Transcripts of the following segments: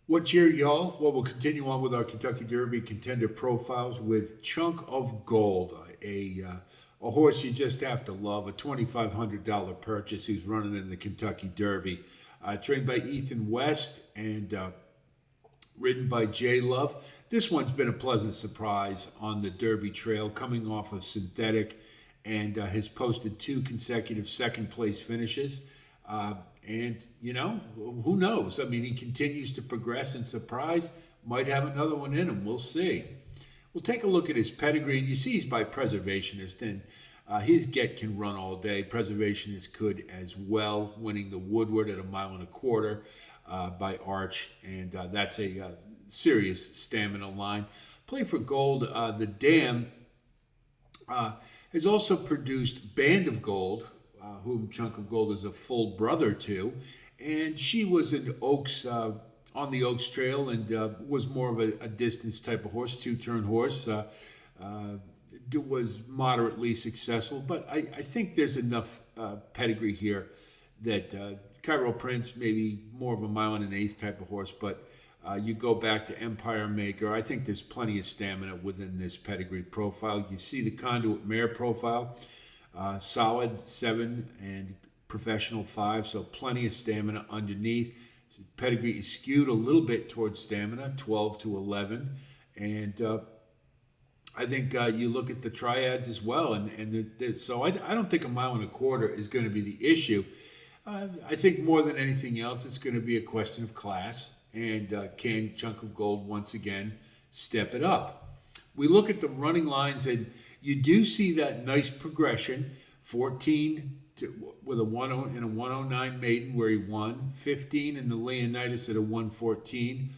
What's your y'all? Well, we'll continue on with our Kentucky Derby contender profiles with Chunk of Gold, a horse you just have to love, a $2,500 purchase who's running in the Kentucky Derby. Trained by Ethan West and ridden by Jay Love. This one's been a pleasant surprise on the Derby trail, coming off of synthetic, and has posted two consecutive second place finishes. Uh, and, who knows? I mean, he continues to progress and surprise. Might have another one in him. We'll see. We'll take a look at his pedigree, and you see he's by Preservationist, and his get can run all day. Preservationist could as well, winning the Woodward at a mile and a quarter by Arch, and that's a serious stamina line. Play for Gold, the Dam has also produced Band of Gold, whom Chunk of Gold is a full brother to, and she was in Oaks on the Oaks Trail and was more of a distance type of horse, two-turn horse. Was moderately successful, but I think there's enough pedigree here that Cairo Prince maybe more of a mile and an eighth type of horse, but you go back to Empire Maker. I think there's plenty of stamina within this pedigree profile. You see the Conduit Mare profile, solid 7 and professional 5, so plenty of stamina underneath. Pedigree is skewed a little bit towards stamina, 12 to 11, and I think you look at the triads as well, so I don't think a mile and a quarter is going to be the issue. I think more than anything else, it's going to be a question of class, and can Chunk of Gold once again step it up? We look at the running lines, and you do see that nice progression: 14 with a 10 in a 109 maiden where he won, 15 in the Leonidas at a 114.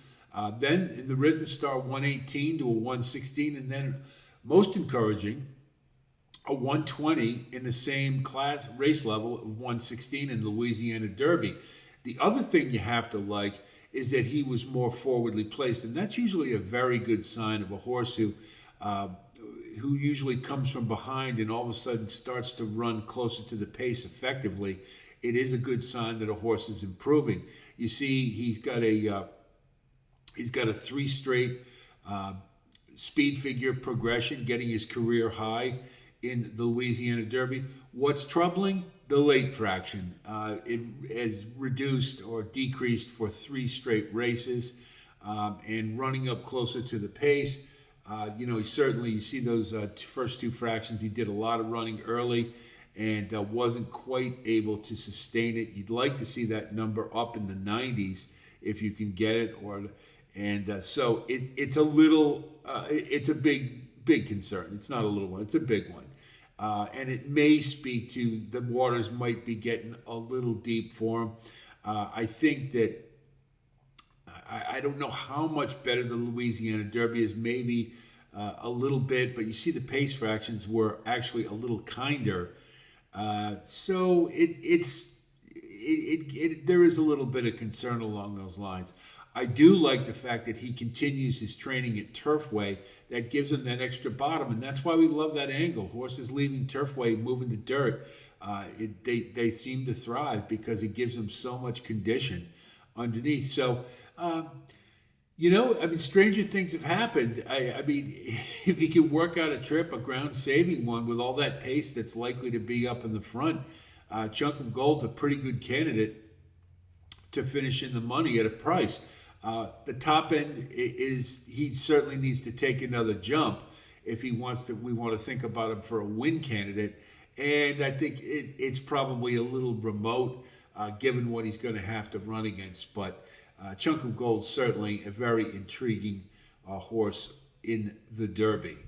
Then in the Risen Star 118 to a 116, and then most encouraging, a 120 in the same class race level of 116 in the Louisiana Derby. The other thing you have to like is that he was more forwardly placed, and that's usually a very good sign of a horse who usually comes from behind and all of a sudden starts to run closer to the pace effectively. It is a good sign that a horse is improving. You see, he's got a 3 straight speed figure progression, getting his career high in the Louisiana Derby. What's troubling? The late fraction. It has reduced or decreased for 3 straight races, and running up closer to the pace. You see those first 2 fractions. He did a lot of running early and wasn't quite able to sustain it. You'd like to see that number up in the 90s if you can get it, so it's a little, it's a big concern. It's not a little one, it's a big one. And it may speak to the waters might be getting a little deep for him. I think that, I don't know how much better the Louisiana Derby is, maybe a little bit, but you see the pace fractions were actually a little kinder. So there is a little bit of concern along those lines. I do like the fact that he continues his training at Turfway. That gives him that extra bottom, and that's why we love that angle. Horses leaving Turfway, moving to dirt, they seem to thrive because it gives them so much condition underneath. So, stranger things have happened. I mean, if he can work out a trip, a ground-saving one, with all that pace that's likely to be up in the front, Chunk of Gold's a pretty good candidate to finish in the money at a price. The top end is, he certainly needs to take another jump if he wants to. We want to think about him for a win candidate, and I think it's probably a little remote given what he's going to have to run against. But Chunk of Gold certainly a very intriguing horse in the Derby.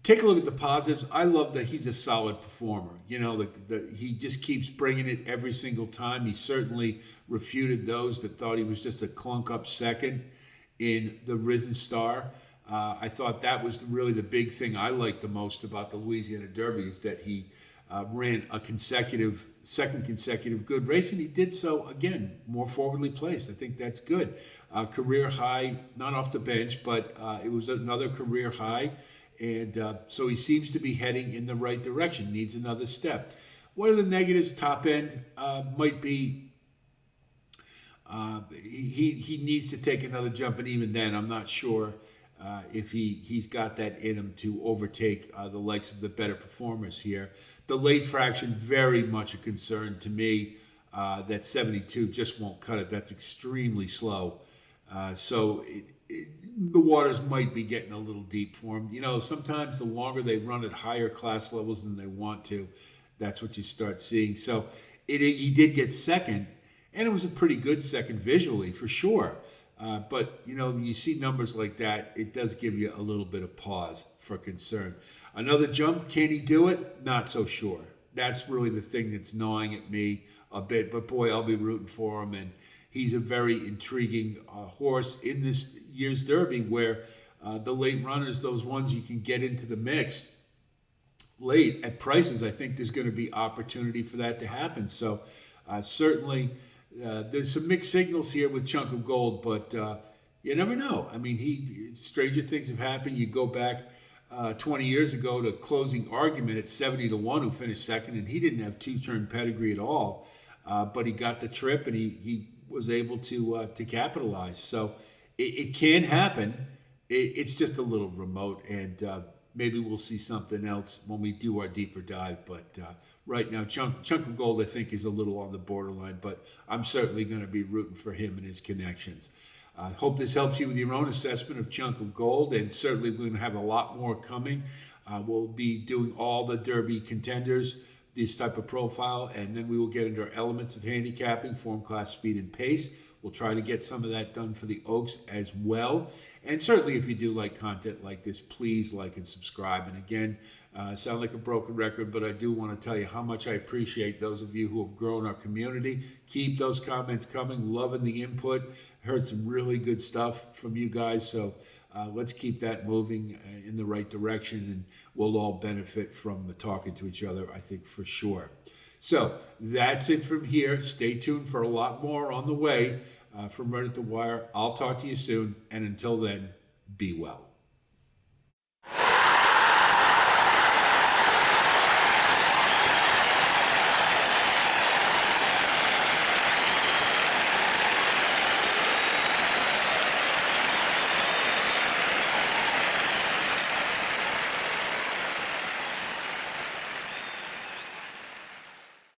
Take a look at the positives. I love that he's a solid performer. He just keeps bringing it every single time. He certainly refuted those that thought he was just a clunk up second in the Risen Star. I thought that was really the big thing I liked the most about the Louisiana Derby, is that he ran a second consecutive good race, and he did so, again, more forwardly placed. I think that's good. Career high, not off the bench, but it was another career high. And so he seems to be heading in the right direction, needs another step. What are the negatives? Top end might be He needs to take another jump, and even then, I'm not sure if he's got that in him to overtake the likes of the better performers here. The late fraction, very much a concern to me. That 72 just won't cut it. That's extremely slow. The waters might be getting a little deep for him. You know, sometimes the longer they run at higher class levels than they want to, that's what you start seeing. So he did get second, and it was a pretty good second visually for sure. But, you know, you see numbers like that, it does give you a little bit of pause for concern. Another jump, can he do it? Not so sure. That's really the thing that's gnawing at me a bit. But, boy, I'll be rooting for him. And he's a very intriguing horse in this year's Derby where the late runners, those ones you can get into the mix late at prices, I think there's going to be opportunity for that to happen. So certainly there's some mixed signals here with Chunk of Gold, but you never know. I mean, stranger things have happened. You go back 20 years ago to Closing Argument at 70-1, who finished second, and he didn't have two-turn pedigree at all, but he got the trip and he was able to capitalize. So it can happen. It's just a little remote, and maybe we'll see something else when we do our deeper dive. But right now, Chunk of Gold, I think, is a little on the borderline, but I'm certainly going to be rooting for him and his connections. I hope this helps you with your own assessment of Chunk of Gold, and certainly we're going to have a lot more coming. We'll be doing all the Derby contenders, this type of profile, and then we will get into our elements of handicapping, form, class, speed, and pace. We'll try to get some of that done for the Oaks as well. And certainly if you do like content like this, please like and subscribe. And again, sound like a broken record, but I do want to tell you how much I appreciate those of you who have grown our community. Keep those comments coming, loving the input. Heard some really good stuff from you guys, so let's keep that moving in the right direction, and we'll all benefit from talking to each other, I think, for sure. So that's it from here. Stay tuned for a lot more on the way from Right at the Wire. I'll talk to you soon, and until then, be well.